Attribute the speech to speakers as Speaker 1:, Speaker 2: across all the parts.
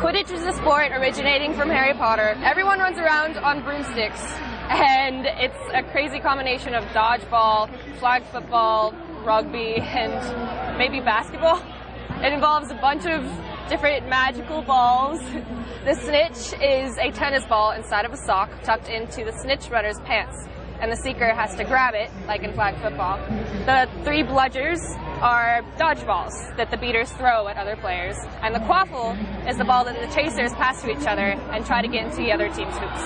Speaker 1: Quidditch is a sport originating from Harry Potter. Everyone runs around on broomsticks, and it's a crazy combination of dodgeball, flag football, rugby, and maybe basketball. It involves a bunch of different magical balls. The snitch is a tennis ball inside of a sock tucked into the snitch runner's pants, and the seeker has to grab it, like in flag football. The three bludgers are dodgeballs that the beaters throw at other players, and the quaffle is the ball that the chasers pass to each other and try to get into the other team's hoops.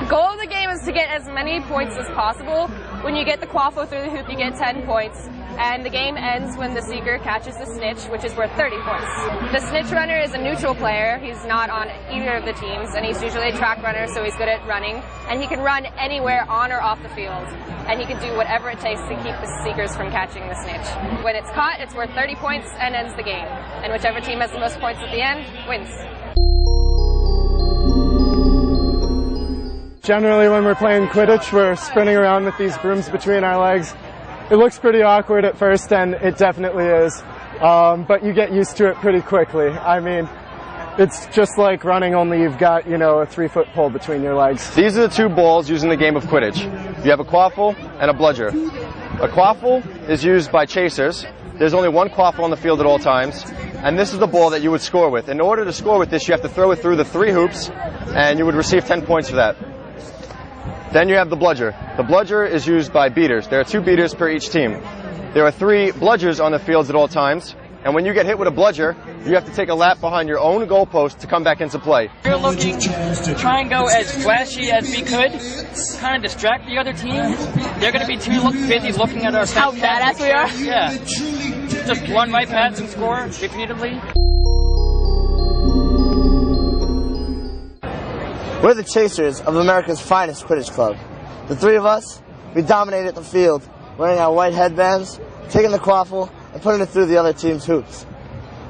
Speaker 1: The goal of the game is to get as many points as possible. When you get the quaffle through the hoop, you get 10 points, and the game ends when the seeker catches the snitch, which is worth 30 points. The snitch runner is a neutral player. He's not on either of the teams, and he's usually a track runner, so he's good at running, and he can run anywhere on or off the field, and he can do whatever it takes to keep the seekers from catching the snitch. When it's caught, it's worth 30 points and ends the game, and whichever team has the most points at the end wins.
Speaker 2: Generally, when we're playing Quidditch, we're sprinting around with these brooms between our legs. It looks pretty awkward at first, and it definitely is, but you get used to it pretty quickly. I mean, it's just like running, only you've got, a 3-foot pole between your legs.
Speaker 3: These are the two balls used in the game of Quidditch. You have a quaffle and a bludger. A quaffle is used by chasers. There's only one quaffle on the field at all times, and this is the ball that you would score with. In order to score with this, you have to throw it through the 3 hoops, and you would receive 10 points for that. Then you have the bludger. The bludger is used by beaters. There are 2 beaters per each team. There are 3 bludgers on the fields at all times, and when you get hit with a bludger, you have to take a lap behind your own goalpost to come back into play.
Speaker 4: We're looking to try and go as flashy as we could, kind of distract the other team. They're going to be too busy looking at our
Speaker 1: How badass we are?
Speaker 4: Yeah. Just run right past and score repeatedly.
Speaker 5: We're the chasers of America's finest Quidditch club. The 3 of us, we dominated the field, wearing our white headbands, taking the quaffle, and putting it through the other team's hoops.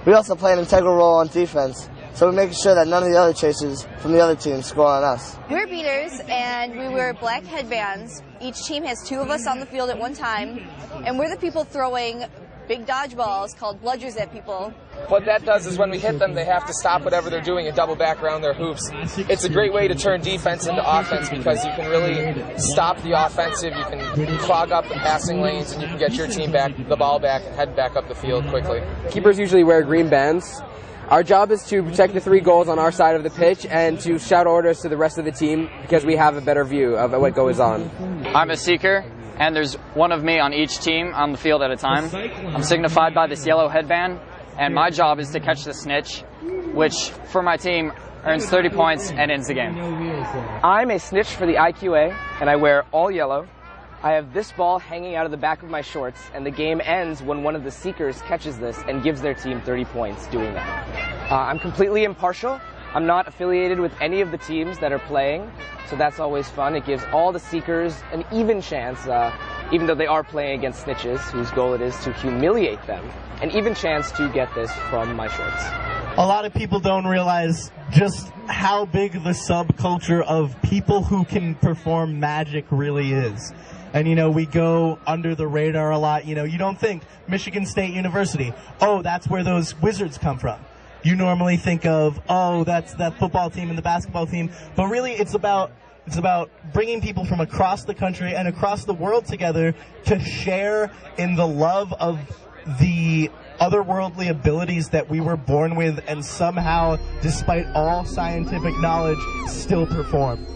Speaker 5: We also play an integral role on defense, so we're making sure that none of the other chasers from the other team score on us.
Speaker 6: We're beaters, and we wear black headbands. Each team has 2 of us on the field at one time, and we're the people throwing big dodgeballs called bludgers at people.
Speaker 7: What that does is when we hit them, they have to stop whatever they're doing and double back around their hoops. It's a great way to turn defense into offense because you can really stop the offensive, you can clog up the passing lanes, and you can get your team back, the ball back, and head back up the field quickly.
Speaker 8: Keepers usually wear green bands. Our job is to protect the 3 goals on our side of the pitch and to shout orders to the rest of the team because we have a better view of what goes on.
Speaker 9: I'm a seeker, and there's one of me on each team on the field at a time. I'm signified by this yellow headband, and my job is to catch the snitch, which for my team earns 30 points and ends the game.
Speaker 8: I'm a snitch for the IQA, and I wear all yellow. I have this ball hanging out of the back of my shorts, and the game ends when one of the seekers catches this and gives their team 30 points doing that. I'm completely impartial. I'm not affiliated with any of the teams that are playing, so that's always fun. It gives all the seekers an even chance, even though they are playing against snitches, whose goal it is to humiliate them, an even chance to get this from my shorts.
Speaker 10: A lot of people don't realize just how big the subculture of people who can perform magic really is. And, we go under the radar a lot. You don't think Michigan State University, oh, that's where those wizards come from. You normally think of, oh, that's that football team and the basketball team. But really, it's about bringing people from across the country and across the world together to share in the love of the otherworldly abilities that we were born with and somehow, despite all scientific knowledge, still perform.